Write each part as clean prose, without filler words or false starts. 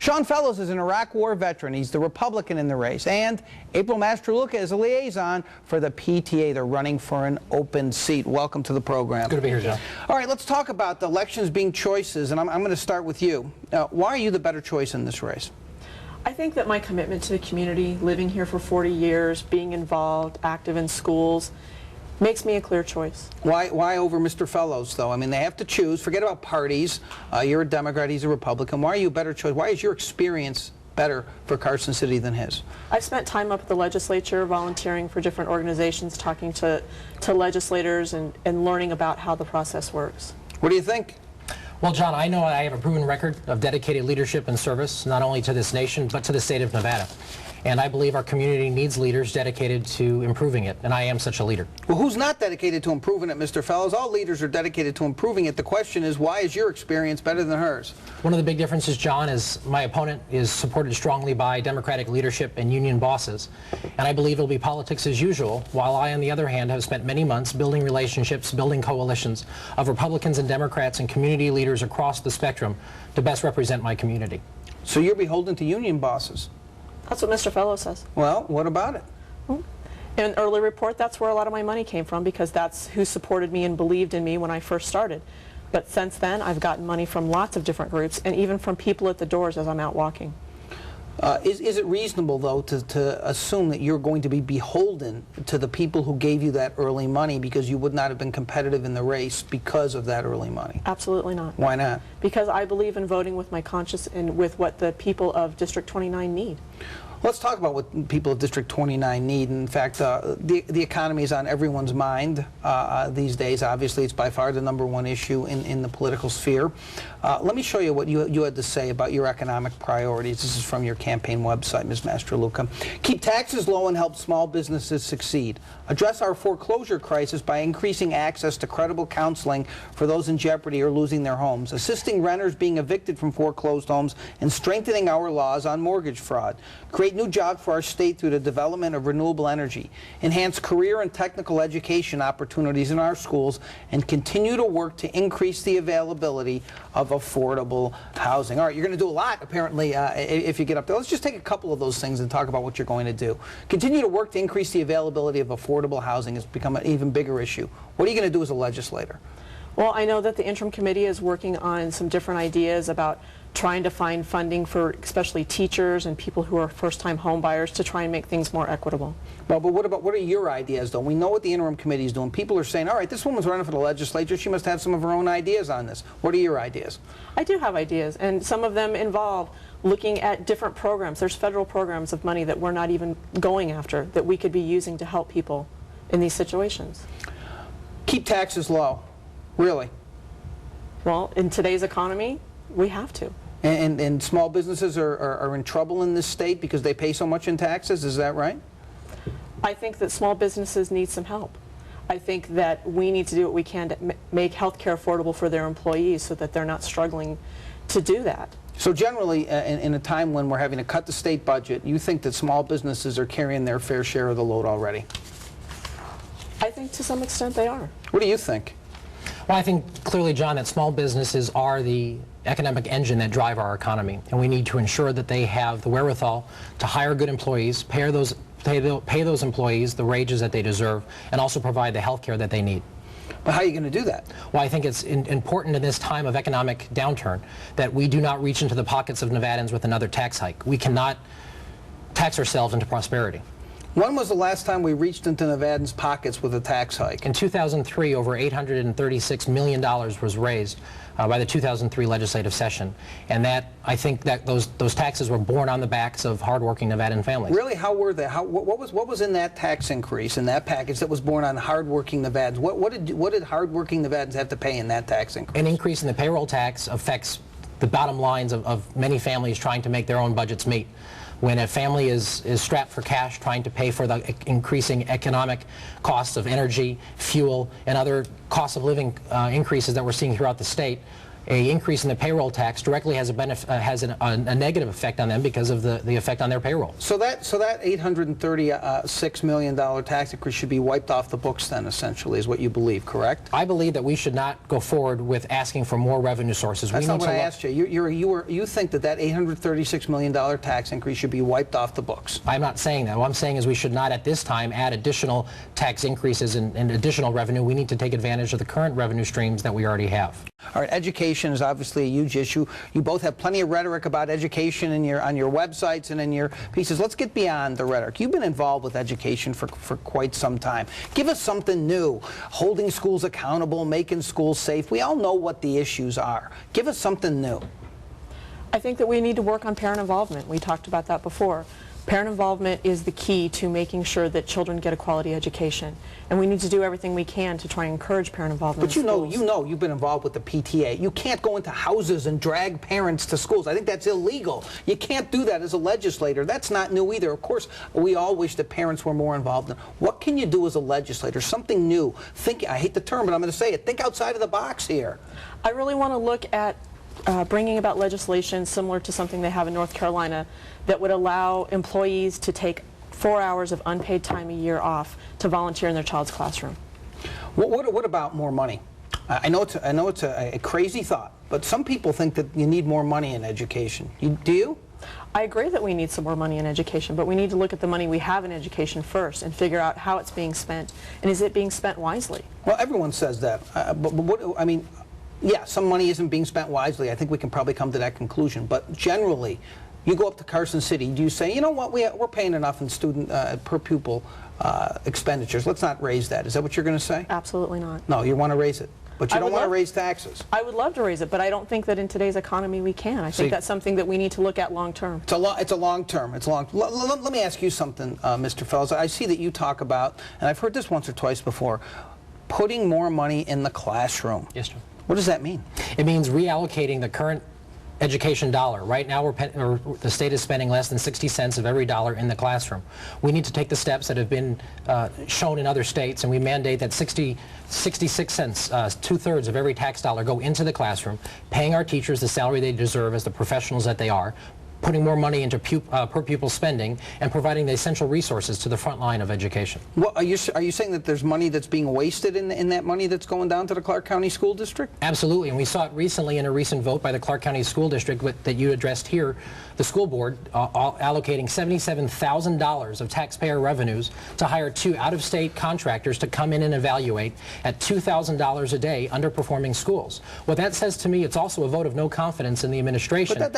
Sean Fellows is an Iraq War veteran. He's the Republican in the race. And April Mastruluca is a liaison for the PTA. They're running for an open seat. Welcome to the program. Good to be here, John. All right, let's talk about the elections being choices, and I'm going to start with you. Why are you the better choice in this race? I think that my commitment to the community, living here for 40 years, being involved, active in schools, makes me a clear choice. Why over Mr. Fellows, though? I mean, they have to choose. Forget about parties. You're a Democrat, he's a Republican. Why are you a better choice? Why is your experience better for Carson City than his? I've spent time up at the legislature volunteering for different organizations, talking to legislators and learning about how the process works. What do you think? Well, John, I know I have a proven record of dedicated leadership and service, not only to this nation, but to the state of Nevada. And I believe our community needs leaders dedicated to improving it, and I am such a leader. Well, who's not dedicated to improving it, Mr. Fellows? All leaders are dedicated to improving it. The question is, why is your experience better than hers? One of the big differences, John, is my opponent is supported strongly by Democratic leadership and union bosses. And I believe it'll be politics as usual, while I, on the other hand, have spent many months building relationships, building coalitions of Republicans and Democrats and community leaders across the spectrum to best represent my community. So you're beholden to union bosses? That's what Mr. Fellows says. Well, what about it? In an early report, that's where a lot of my money came from, because that's who supported me and believed in me when I first started. But since then, I've gotten money from lots of different groups, and even from people at the doors as I'm out walking. Is it reasonable, though, to assume that you're going to be beholden to the people who gave you that early money because you would not have been competitive in the race because of that early money? Absolutely not. Why not? Because I believe in voting with my conscience and with what the people of District 29 need. Let's talk about what people of District 29 need. In fact, the economy is on everyone's mind these days. Obviously, it's by far the #1 issue in the political sphere. Let me show you what you had to say about your economic priorities. This is from your campaign website, Ms. Mastruluca. Keep taxes low and help small businesses succeed. Address our foreclosure crisis by increasing access to credible counseling for those in jeopardy or losing their homes, assisting renters being evicted from foreclosed homes, and strengthening our laws on mortgage fraud. Create new jobs for our state through the development of renewable energy. Enhance career and technical education opportunities in our schools, and continue to work to increase the availability of affordable housing. All right, you're going to do a lot, apparently, if you get up there. Let's just take a couple of those things and talk about what you're going to do. Continue to work to increase the availability of affordable housing has become an even bigger issue. What are you going to do as a legislator? Well, I know that the interim committee is working on some different ideas about trying to find funding for especially teachers and people who are first-time home buyers to try and make things more equitable. Well, but what are your ideas, though? We know what the interim committee is doing. People are saying, all right, this woman's running for the legislature. She must have some of her own ideas on this. What are your ideas? I do have ideas, and some of them involve looking at different programs. There's federal programs of money that we're not even going after that we could be using to help people in these situations. Keep taxes low. Really? Well, in today's economy, we have to. And small businesses are in trouble in this state because they pay so much in taxes, is that right? I think that small businesses need some help. I think that we need to do what we can to make health care affordable for their employees so that they're not struggling to do that. So generally, in a time when we're having to cut the state budget, you think that small businesses are carrying their fair share of the load already? I think to some extent they are. What do you think? Well, I think clearly, John, that small businesses are the economic engine that drive our economy, and we need to ensure that they have the wherewithal to hire good employees, pay those employees the wages that they deserve, and also provide the health care that they need. But how are you going to do that? Well, I think it's important in this time of economic downturn that we do not reach into the pockets of Nevadans with another tax hike. We cannot tax ourselves into prosperity. When was the last time we reached into Nevadans' pockets with a tax hike? In 2003, over $836 million was raised by the 2003 legislative session, and that I think that those taxes were borne on the backs of hardworking Nevadan families. Really? How were they? What was in that tax increase in that package that was borne on hardworking Nevadans? What did hardworking Nevadans have to pay in that tax increase? An increase in the payroll tax affects the bottom lines of many families trying to make their own budgets meet. When a family is strapped for cash trying to pay for the increasing economic costs of energy, fuel, and other cost of living increases that we're seeing throughout the state, a increase in the payroll tax directly has a negative effect on them because of the effect on their payroll. So that $836 million tax increase should be wiped off the books then, essentially, is what you believe, correct? I believe that we should not go forward with asking for more revenue sources. That's not what I asked you. You think that $836 million tax increase should be wiped off the books? I'm not saying that. What I'm saying is we should not at this time add additional tax increases and additional revenue. We need to take advantage of the current revenue streams that we already have. All right, education is obviously a huge issue. You both have plenty of rhetoric about education on your websites and in your pieces. Let's get beyond the rhetoric. You've been involved with education for quite some time. Give us something new. Holding schools accountable, making schools safe. We all know what the issues are. Give us something new. I think that we need to work on parent involvement. We talked about that before. Parent involvement is the key to making sure that children get a quality education. And we need to do everything we can to try and encourage parent involvement in schools. But you've been involved with the PTA. You can't go into houses and drag parents to schools. I think that's illegal. You can't do that as a legislator. That's not new either. Of course, we all wish that parents were more involved. What can you do as a legislator? Something new. I hate the term, but I'm going to say it. Think outside of the box here. I really want to look at bringing about legislation similar to something they have in North Carolina that would allow employees to take 4 hours of unpaid time a year off to volunteer in their child's classroom. What about more money? I know it's a crazy thought, but some people think that you need more money in education. Do you? I agree that we need some more money in education, but we need to look at the money we have in education first and figure out how it's being spent, and is it being spent wisely? Well, everyone says that, but what, I mean, yeah, some money isn't being spent wisely. I think we can probably come to that conclusion. But generally, you go up to Carson City, do you say, you know what, we're paying enough in student per pupil expenditures. Let's not raise that. Is that what you're going to say? Absolutely not. No, you want to raise it. But you don't want to raise taxes. I would love to raise it, but I don't think that in today's economy we can. I think that's something that we need to look at long term. It's a long term. Let me ask you something, Mr. Fellows. I see that you talk about, and I've heard this once or twice before, putting more money in the classroom. Yes, sir. What does that mean? It means reallocating the current education dollar. Right now, the state is spending less than 60 cents of every dollar in the classroom. We need to take the steps that have been shown in other states, and we mandate that 66 cents, 2/3 of every tax dollar, go into the classroom, paying our teachers the salary they deserve as the professionals that they are, putting more money into per pupil spending, and providing the essential resources to the front line of education. Well, are you saying that there's money that's being wasted in that money that's going down to the Clark County School District? Absolutely, and we saw it recently in a recent vote by the Clark County School District that you addressed here, the school board allocating $77,000 of taxpayer revenues to hire 2 out-of-state contractors to come in and evaluate at $2,000 a day underperforming schools. What that says to me, it's also a vote of no confidence in the administration. But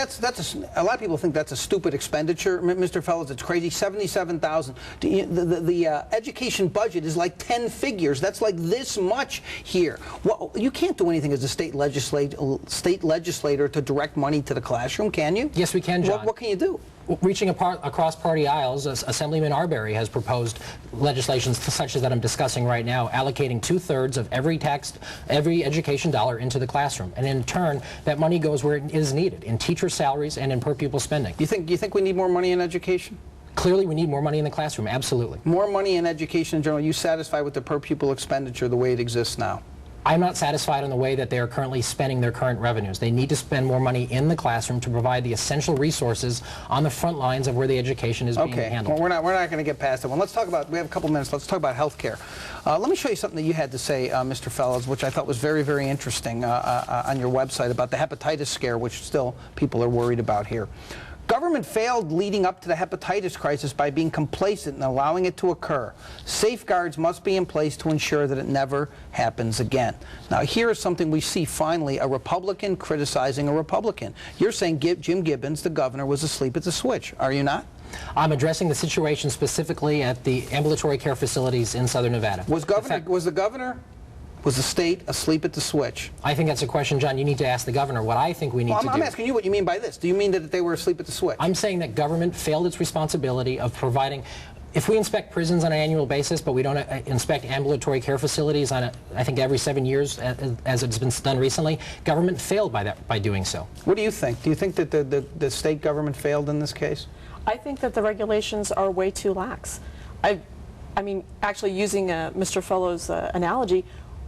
a lot of people think that's a stupid expenditure, Mr. Fellows. It's crazy. $77,000. The education budget is like 10 figures. That's like this much here. Well, you can't do anything as a state legislator to direct money to the classroom, can you? Yes, we can, John. What can you do? Reaching across party aisles, Assemblyman Arbery has proposed legislation such as that I'm discussing right now, allocating 2/3 of every education dollar into the classroom, and in turn, that money goes where it is needed, in teacher salaries and in per pupil spending. You think we need more money in education? Clearly, we need more money in the classroom. Absolutely. More money in education in general. Are you satisfied with the per pupil expenditure the way it exists now? I'm not satisfied in the way that they are currently spending their current revenues. They need to spend more money in the classroom to provide the essential resources on the front lines of where the education is being handled. Well, we're not going to get past that one. Let's talk about, we have a couple minutes, let's talk about health care. Let me show you something that you had to say, Mr. Fellows, which I thought was very, very interesting on your website about the hepatitis scare, which still people are worried about here. Government failed leading up to the hepatitis crisis by being complacent and allowing it to occur. Safeguards must be in place to ensure that it never happens again. Now, here is something we see finally, a Republican criticizing a Republican. You're saying Jim Gibbons, the governor, was asleep at the switch. Are you not? I'm addressing the situation specifically at the ambulatory care facilities in Southern Nevada. Was the state asleep at the switch? I think that's a question, John, you need to ask the governor. What I think we need to do... I'm asking you what you mean by this. Do you mean that they were asleep at the switch? I'm saying that government failed its responsibility of providing... If we inspect prisons on an annual basis, but we don't inspect ambulatory care facilities on, I think, every 7 years, as it's been done recently, government failed by doing so. What do you think? Do you think that the state government failed in this case? I think that the regulations are way too lax. I mean, actually, using Mr. Fellows' analogy,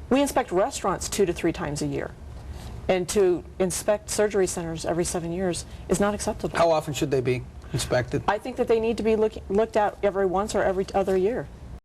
we inspect restaurants 2 to 3 times a year. And to inspect surgery centers every 7 years is not acceptable. How often should they be inspected? I think that they need to be looked at every once or every other year.